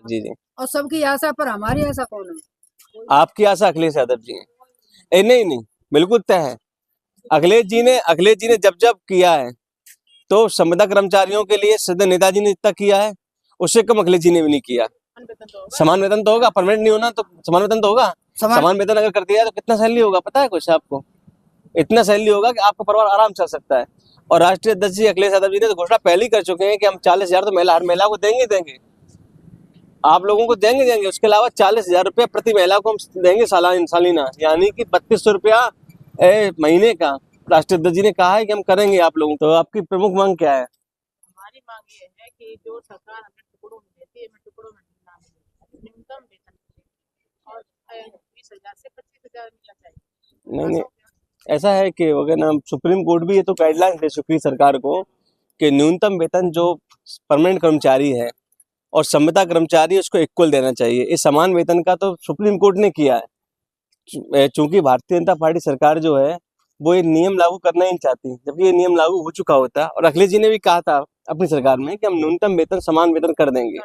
जी जी। और सबकी आशा पर हमारी आशा कौन है? आपकी आशा अखिलेश यादव जी हैं। नहीं नहीं, बिल्कुल तय है। अखिलेश जी ने जब जब किया है तो संविदा कर्मचारियों के लिए सदन नेताजी ने जितना किया है उससे कम अखिलेश जी ने भी नहीं किया। समान वेतन तो होगा, परमानेंट नहीं होना तो समान वेतन तो होगा। समान वेतन अगर कर दिया तो कितना सैलरी होगा पता है कुछ आपको? इतना सैलरी होगा कि आपका परिवार आराम चल सकता है। और राष्ट्रीय अध्यक्ष जी अखिलेश यादव जी ने तो घोषणा पहले ही कर चुके हैं कि हम 40,000 तो हर महिला को देंगे। आप लोगों को देंगे। उसके अलावा 40,000 रुपया प्रति महिला को हम देंगे सालाना, यानी कि 3200 रुपया महीने का। राष्ट्रीय अध्यक्ष जी ने कहा है कि हम करेंगे आप लोगों। तो आपकी प्रमुख मांग क्या है? हमारी मांग ये है कि जो सरकार हमें टुकड़ों में देती है, हमें टुकड़ों में ना मिले, न्यूनतम वेतन मिले और 20,000 से 25,000 मिलना चाहिए। नहीं, ऐसा है कि अगर ना सुप्रीम कोर्ट भी ये तो गाइडलाइन दे चुकी है सरकार को कि न्यूनतम वेतन जो परमानेंट कर्मचारी है और संविदा कर्मचारी उसको इक्वल देना चाहिए। इस समान वेतन का तो सुप्रीम कोर्ट ने किया है। चूंकि भारतीय जनता पार्टी सरकार जो है वो ये नियम लागू करना ही नहीं चाहती, जबकि ये नियम लागू हो चुका होता। और अखिलेश जी ने भी कहा था अपनी सरकार में कि हम न्यूनतम वेतन समान वेतन कर देंगे,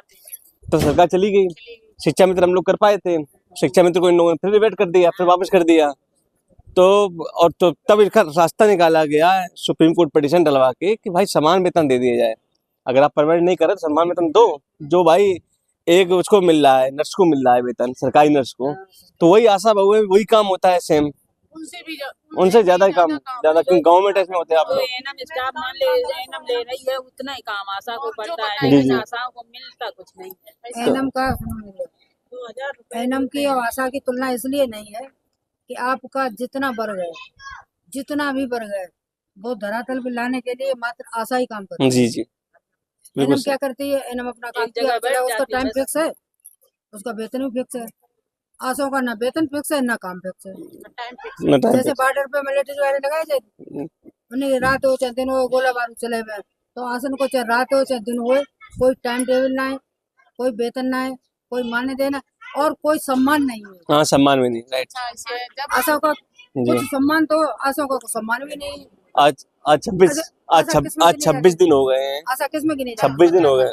तो सरकार चली गई। शिक्षा मित्र हम लोग कर पाए थे, शिक्षा मित्र को इन लोगों ने फिर रिवेट कर दिया, फिर वापस कर दिया। तो तब इसका रास्ता निकाला गया है सुप्रीम कोर्ट पिटीशन डलवा के कि भाई समान वेतन दे दिया जाए। अगर आप परमानेंट नहीं कर रहे तो समान वेतन दो। जो भाई एक उसको मिल रहा है, नर्स को मिल रहा है वेतन, सरकारी नर्स को, तो वही आशा बहु वही काम होता है सेम, उनसे ज्यादा ही काम, ज्यादा क्योंकि गवर्नमेंट में होते हैं आप लोग। एनम स्टाफ मान ले एनम ले रही है, उतना ही काम आशा को पड़ता है, जी, लेकिन जी। आशाओं को मिलता कुछ नहीं है। एनम का 2000 एनम की और आशा की तुलना इसलिए नहीं है कि आपका जितना वर्ग है, जितना भी वर्ग है, वो धरातल पे लाने के लिए मात्र आशा ही काम करती है। जी जी, बिल्कुल एनम सही। क्या करती है? एनम अपना काम एक जगह किया, बैठ चला, उसका जाती है टाइम बस। फिक्स है, उसका वेतन भी फिक्स है। आशाओं का ना वेतन फिक्स है ना काम फिक्स है। टाइम फिक्स ना टाइम जैसे पे। बॉर्डर पे मिलिट्री वाले लगाए थे, उन्हें रात हो चाहे दिन हो, गोला बारूद चले हुए, तो आसन को चाहे रात हो चाहे दिन हो, कोई टाइम टेबल ना है, कोई वेतन ना है, कोई मान्य देना और कोई सम्मान नहीं है। हाँ, सम्मान में नहीं, राइट। आशा का जी। कुछ सम्मान तो आशा का कुछ सम्मान भी नहीं है। आज आज 26 आशा किसमें आज गिनी 26 जाती दिन हो गए हैं। आशा किसमें गिनी जाती 26 दिन हो गए।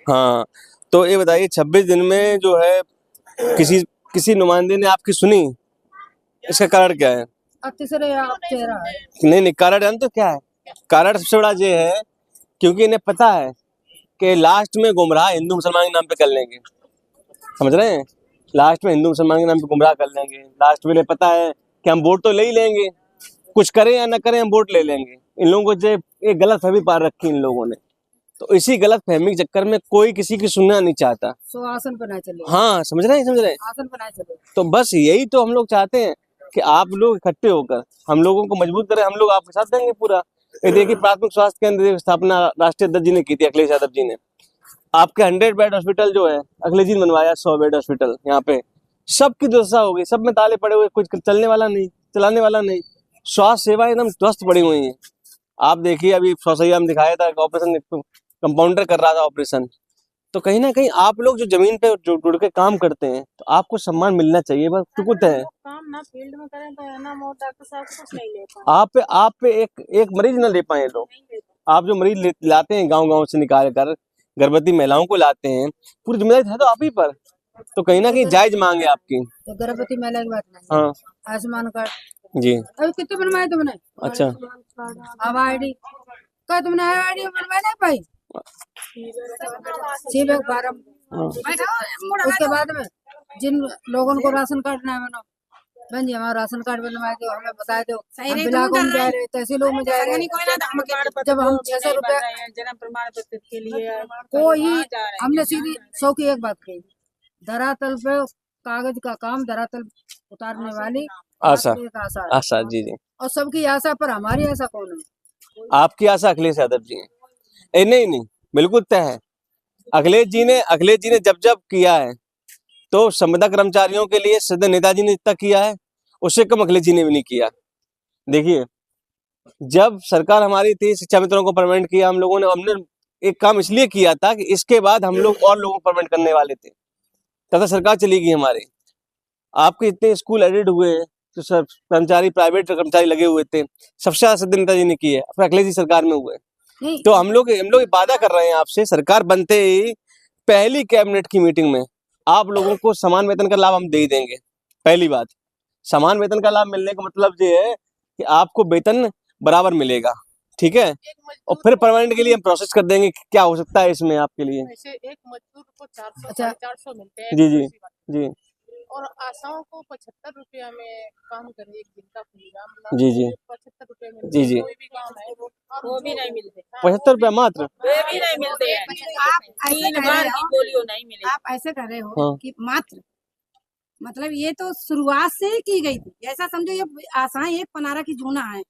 हाँ, तो ये बताइए 26 दिन में जो है किसी नुमाइंदे ने आपकी सुनी? इसका कारण क्या है? अब तीसरे आप चेहरा है। नहीं, कारण जान तो क्या है? कारण सबसे बड़ा ये है क्योंकि इन्हें पता है कि लास्ट में गुमराह हिंदू मुसलमान के नाम पे कर लेंगे। समझ रहे हैं? लास्ट में हिंदू मुसलमान के नाम पे गुमराह कर लेंगे। लास्ट में इन्हें पता है कि हम वोट तो ले ही लेंगे, कुछ करें या ना करें हम वोट ले लेंगे। इन लोगों को जो एक गलत फहमी पार रखी इन लोगों ने, तो इसी गलत फहमी के चक्कर में कोई किसी की सुनना नहीं चाहता। सो आसन पर ना चले। हाँ, समझ रहे हैं? आसन पर ना चले। तो बस यही तो हम लोग चाहते हैं कि आप लोग इकट्ठे होकर हम लोगों को मजबूत करें। हम लोग आपके साथ देंगे पूरा। ये देखिए प्राथमिक स्वास्थ्य केंद्र की स्थापना राष्ट्रीय अध्यक्ष जी ने की थी, अखिलेश यादव जी ने। आपके 100 बेड हॉस्पिटल जो है अखिलेश जी ने बनवाया, 100 बेड हॉस्पिटल यहाँ पे। सबकी दुर्दशा हो गई, सब में ताले पड़े हुए, कुछ चलने वाला नहीं, चलाने वाला नहीं। स्वास्थ्य सेवा एकदम ध्वस्त पड़ी हुई है। आप देखिए अभी सौसैया में दिखाया था ऑपरेशन, कंपाउंडर कर रहा था ऑपरेशन। तो कहीं ना कहीं आप लोग जो जमीन पे जुड़ के काम करते हैं तो आपको सम्मान मिलना चाहिए, बस टुकुत है। काम ना फील्ड में करें तो है ना, डॉक्टर साहब कुछ नहीं ले पाए। आप पे एक मरीज ना ले पाए लोग। आप जो मरीज लाते हैं गांव से निकाल कर, गर्भवती महिलाओं को लाते हैं, पूरी जिम्मेदारी है तो आप ही पर। तो कहीं ना कहीं जायज मांग है आपकी। तो गर्भवती महिला की बात नहीं। हाँ आयुष्मान कार्ड जी। अभी कितने बनवाए तुमने? अच्छा, अब आईडी क्या तुमने आईडी बनवाए नहीं पाई? Seebeck farm. उसके बाद में जिन लोगों को राशन कार्ड ना बना, बहन जी हमारा राशन कार्ड बनवाए दो, हमें बता दो। हम ब्लॉकों में जा रहे, तहसीलों में जा रहे, जब हम 600 रुपया जन्म प्रमाण पत्र के लिए कोई हमने सीधी 100 की एक बात कही, धरातल पे कागज का काम धरातल उतारने वाली आशा। एक आशा है। आशा, जी जी। और सबकी आशा पर हमारी आशा कौन है? आपकी आशा अखिलेश यादव जी हैं। नहीं, बिल्कुल तय है। अखिलेश जी ने जब जब किया है तो संविदा कर्मचारियों के लिए सदन नेताजी ने जितना किया है उससे कम अखिलेश जी ने भी नहीं किया। देखिए जब सरकार हमारी थी, शिक्षा मित्रों को परमानेंट किया हम लोगों ने। हमने एक काम इसलिए किया था कि इसके बाद हम लोग और लोगों को परमानेंट करने वाले थे, तथा सरकार चली गई हमारी। आपके इतने स्कूल एडिड हुए तो सब कर्मचारी, प्राइवेट कर्मचारी लगे हुए थे, सबसे ज्यादा सदन नेताजी ने किए, अपने अखिलेश जी सरकार में हुए। तो हम लोग वादा कर रहे हैं आपसे, सरकार बनते ही पहली कैबिनेट की मीटिंग में आप लोगों को समान वेतन का लाभ हम दे ही देंगे। पहली बात, समान वेतन का लाभ मिलने का मतलब ये है कि आपको वेतन बराबर मिलेगा, ठीक है। और फिर परमानेंट के लिए हम प्रोसेस कर देंगे कि क्या हो सकता है इसमें आपके लिए। वैसे एक मजदूर को 400 अच्छा। 450 मिलते हैं जी जी जी और आशाओं को 75 रुपया में काम करे एक दिन का पूरा जी जी 75 रुपये मिलते जी हैं, जी कोई भी काम है और वो भी नहीं मिलते। 75 रुपया मात्र। वे भी नहीं मिलते हैं। आप ऐसे तीन कह बार रहे की हो, बोलियो नहीं मिले। आप ऐसे कर रहे हो हाँ। कि मात्र, मतलब ये तो शुरुआत से ही की गई थी। ऐसा समझो ये आशाएं एक पनारा की जूना है।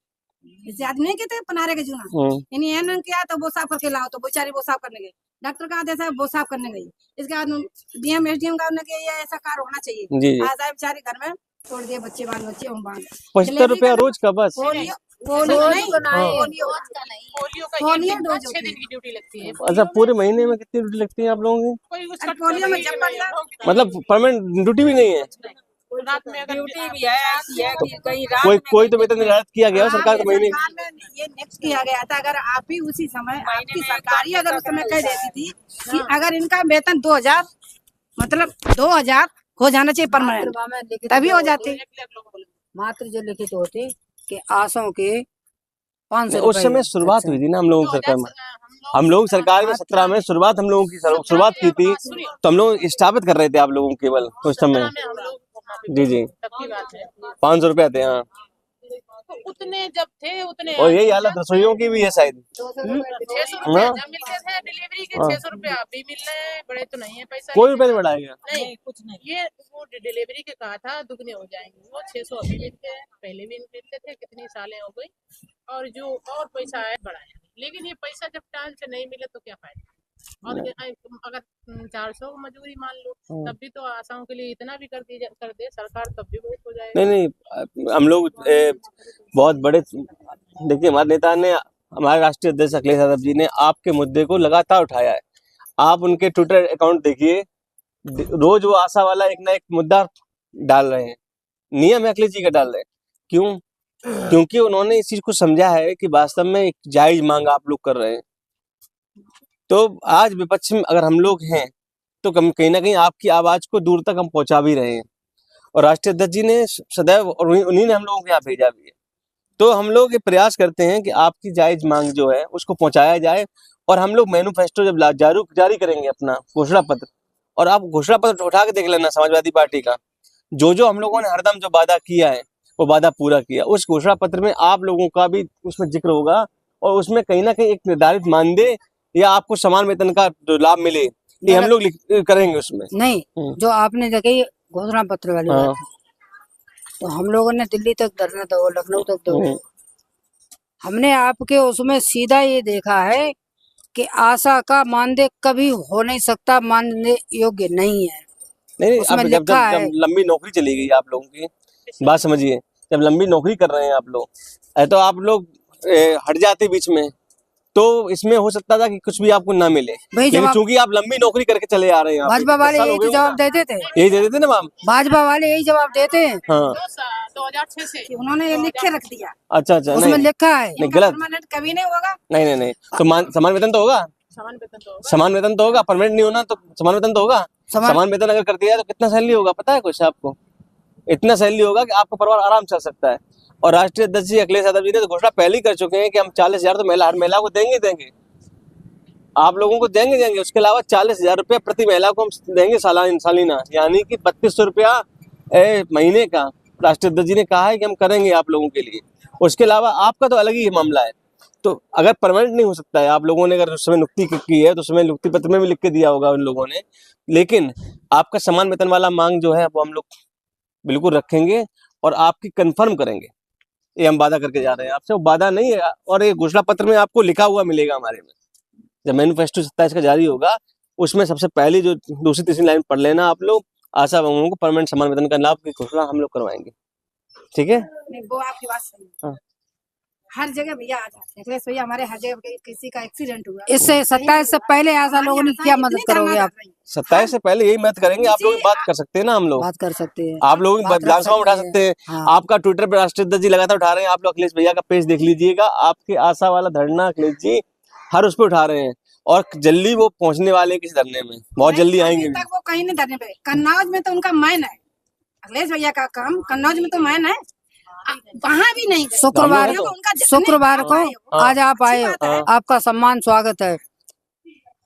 जैसे आदमी नहीं कहते पनारे का जूना, यानी एन किया तो वो साफ करके लाओ, तो बेचारी वो साफ करने गई। डॉक्टर का आदेश है वो साफ करने गई। इसके बाद डीएम एसडीएम का उन्होंने ये ऐसा कार्य होना चाहिए। जी जी आज आए बेचारे घर में छोड़ दिए बच्चे बाल बच्चे हम बांध 75 रुपया रोज का बस। पोलियो पोलियो का डोज 6 दिन की ड्यूटी लगती है। अच्छा, पूरे महीने में कितनी ड्यूटी लगती है आप लोगों की? कोई उसका पोलियो में जब मतलब परमानेंट ड्यूटी भी नहीं है? रात में अगर ड्यूटी भी है ऐसी है कि कहीं कोई तो वेतन निर्धारित किया गया हो सरकार के महीने। सरकार ने ये नेक्स्ट किया गया था। अगर आप ही उसी समय आपकी सरकार ही अगर उस समय कह देती थी कि अगर इनका वेतन 2000 मतलब 2000 हो जाना चाहिए परमानेंट, तभी हो जाते। मात्र जो लिखित होते कि आशाओं के 500 उस समय शुरुआत हुई थी ना हम लोगों की सरकार में। हम लोग सरकार में 17 में शुरुआत हम लोगों की शुरुआत की थी, तो हम लोग स्थापित कर रहे थे आप लोगों को केवल उस समय। जी जी 500 रुपया थे, हाँ। तो उतने जब थे उतने और यही हालत रसोइयों की भी है शायद। 600 रुपया जब मिलते थे डिलीवरी के 600 रुपया आप भी मिल रहे हैं, बड़े तो नहीं है पैसा। कोई रुपया नहीं बढ़ाएगा। नहीं कुछ नहीं, ये वो डिलीवरी के कहा था दुगने हो जाएंगे। वो 600 अभी मिलते हैं, पहले भी मिलते थे, कितनी सालें हो गई। और जो और पैसा है बढ़ाया, लेकिन ये पैसा जब टाइम से नहीं मिले तो क्या फायदा। और अगर 400 मजदूरी मान लो तब भी तो आशाओं के लिए इतना भी कर दे सरकार, तब भी बहुत हो जाएगा। नहीं हम लोग बहुत बड़े, देखिए हमारे नेता ने, हमारे राष्ट्रीय अध्यक्ष अखिलेश यादव जी ने आपके मुद्दे को लगातार उठाया है। आप उनके ट्विटर अकाउंट देखिए, रोज वो आशा वाला एक ना एक मुद्दा डाल रहे हैं। नियम है अखिलेश जी का डाल रहे हैं, क्यों? क्योंकि उन्होंने इस चीज को समझा है कि वास्तव में एक जायज मांग आप लोग कर रहे हैं। तो आज विपक्ष में अगर हम लोग हैं तो कहीं ना कहीं आपकी आवाज को दूर तक हम पहुंचा भी रहे हैं, और राष्ट्रीय अध्यक्ष जी ने सदैव और उन्हीं ने हम लोगों को यहाँ भेजा भी है। तो हम लोग ये प्रयास करते हैं कि आपकी जायज मांग जो है उसको पहुंचाया जाए, और हम लोग मैनिफेस्टो जब जारी करेंगे अपना घोषणा पत्र, और आप घोषणा पत्र उठा के देख लेना समाजवादी पार्टी का, जो हम लोगों ने हरदम जो वादा किया है वो वादा पूरा किया। उस घोषणा पत्र में आप लोगों का भी उसमें जिक्र होगा, और उसमें कहीं ना कहीं एक निर्धारित मानदेय या आपको समान वेतन का जो लाभ मिले, ये हम लोग करेंगे उसमें। नहीं, जो आपने देखी घोषणा पत्र वाली बात, तो हम लोगों ने दिल्ली तक धरना दो, लखनऊ तक दो, हमने आपके उसमें सीधा ये देखा है कि आशा का मानदेय कभी हो नहीं सकता, मानदेय योग्य नहीं है। नहीं, उसमें अब जब लंबी नौकरी चली गई आप लोगों की, बात समझिए, जब लंबी नौकरी कर रहे हैं आप लोग, तो आप लोग हट जाते बीच में, तो इसमें हो सकता था कि कुछ भी आपको ना मिले, लेकिन चूंकि आप लंबी नौकरी करके चले आ रहे हैं। भाजपा वाले यही जवाब देते थे, यही देते थे ना मैम, भाजपा वाले यही जवाब देते हैं। हाँ 2006 से उन्होंने ये लिख के रख दिया। अच्छा, उसमें लिखा है नहीं, गलत कभी नहीं होगा। नहीं तो समान वेतन तो होगा, समान वेतन तो होगा, परमानेंट नहीं होना तो समान वेतन तो होगा। समान वेतन अगर कर दिया तो कितना सैलरी होगा पता है कुछ आपको? इतना सैलरी होगा कि आपका परिवार आराम चल सकता है। और राष्ट्रीय अध्यक्ष जी अखिलेश यादव जी ने तो घोषणा पहले ही कर चुके हैं कि हम 40,000 तो हर महिला को देंगे, आप लोगों को देंगे। उसके अलावा 40,000 रुपया प्रति महिला को हम देंगे सालाना, यानी कि 3200 रुपया महीने का राष्ट्रीय अध्यक्ष जी ने कहा है कि हम करेंगे आप लोगों के लिए। उसके अलावा आपका तो अलग ही मामला है। तो अगर परमानेंट नहीं हो सकता है, आप लोगों ने अगर उस समय नियुक्ति की है तो उसमें नियुक्ति पत्र में भी लिख के दिया होगा उन लोगों ने, लेकिन आपका समान वेतन वाला मांग जो है वो हम लोग बिल्कुल रखेंगे और आपकी कंफर्म करेंगे। ये हम वादा करके जा रहे हैं आपसे, वो वादा नहीं है। और ये घोषणा पत्र में आपको लिखा हुआ मिलेगा हमारे में, जब मैनिफेस्टो 27 का जारी होगा उसमें सबसे पहले जो दूसरी तीसरी लाइन पढ़ लेना आप लोग, आशा बहुओं को परमानेंट समान वेतन का लाभ की घोषणा हम लोग करवाएंगे, ठीक है? नहीं, वो आपकी बात सही है। हर जगह भैया आ जाते हैं, भैया हमारे हर जगह किसी का एक्सीडेंट हुआ, इससे 27 से पहले आशा लोगों ने क्या मदद करोगे आप? 27 से पहले यही मदद करेंगे, आप लोग बात कर सकते हैं ना, हम लोग बात कर सकते हैं, आप लोग विधानसभा उठा सकते हैं। हाँ। आपका ट्विटर पर राष्ट्रीय अध्यक्ष जी लगातार उठा रहे हैं, आप लोग अखिलेश भैया का पेज देख लीजिएगा, आपके आशा वाला धरना अखिलेश जी हर उस पर उठा रहे हैं। और जल्दी वो पहुंचने वाले हैं किसी धरने में, बहुत जल्दी आएंगे अभी तक वो कहीं नहीं धरने पे। कन्नौज में तो उनका मैन है, अखिलेश भैया का काम कन्नौज में तो मैन है, वहाँ भी नहीं गए। शुक्रवार तो- शुक्रवार को हाँ। आज आप आए हो, हाँ। आपका सम्मान स्वागत है।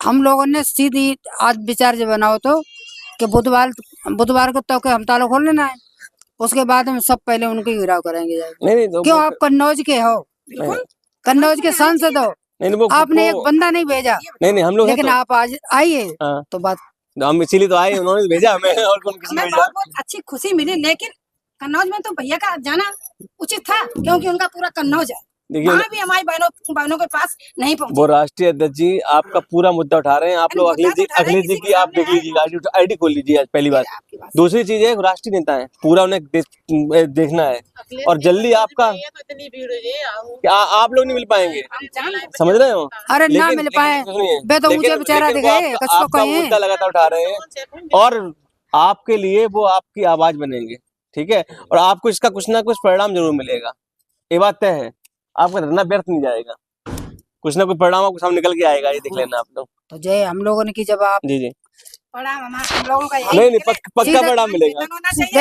हम लोगों ने सीधी आज विचार जो बनाओ तो कि बुधवार को तो के हम ताला खोल लेना है, उसके बाद हम सब पहले उनके घेराव करेंगे जाके। नहीं तो क्यों वो- आप कन्नौज के हो, कन्नौज के सांसद हो, नहीं वो आपने एक वो- बंदा नहीं भेजा, नहीं हम लोग हैं लेकिन तो, आप आज आइए हाँ, तो बात हम इसीलिए तो आए, उन्होंने भेजा हमें और कौन किसने हमें भेजा। बहुत अच्छी खुशी मिली, लेकिन कन्नौज में तो भैया का जाना उचित था, क्योंकि उनका पूरा कन्नौज है, देखिए वहाँ भी हमारी बहनों के पास नहीं पहुंचे। वो राष्ट्रीय अध्यक्ष जी आपका पूरा मुद्दा उठा रहे हैं, आप लोग मुद्दा तो उठा रहे हैं, अखिलेश जी किसी की के आप सामने देख लीजिए, आईडी खोल लीजिए आज, पहली बात। आपकी बात दूसरी चीज है, राष्ट्रीय नेता है, पूरा उन्हें देखना है, अखिलेश और जी जल्दी तो आपका नहीं है तो इतनी भीड़ है, आओ। क्या आप लोग नहीं मिल पाएंगे, हम जान रहे हैं। समझ रहे हो? अरे ना लेकिन- मिल लेकिन पाए सुनिए, बे तो मुझे लेकिन- बेचारा लेकिन वो दिखाए, आपका- कसको आपका कहिए। मुद्दा लगातार उठा रहे हैं और आपके लिए वो आपकी आवाज बनेंगे, ठीक है, और आपको इसका कुछ ना कुछ परिणाम जरूर मिलेगा, ये बात तय है, आपका धरना व्यर्थ नहीं जाएगा, कुछ ना कुछ परिणाम आपको सामने निकल के आएगा, ये देख लेना आप लोग। तो जय हम लोगों ने की जब आप जी जी, पड़ा हम लोगों का यही नहीं निकले, पक्का परिणाम मिलेगा। वेतन होना चाहिए।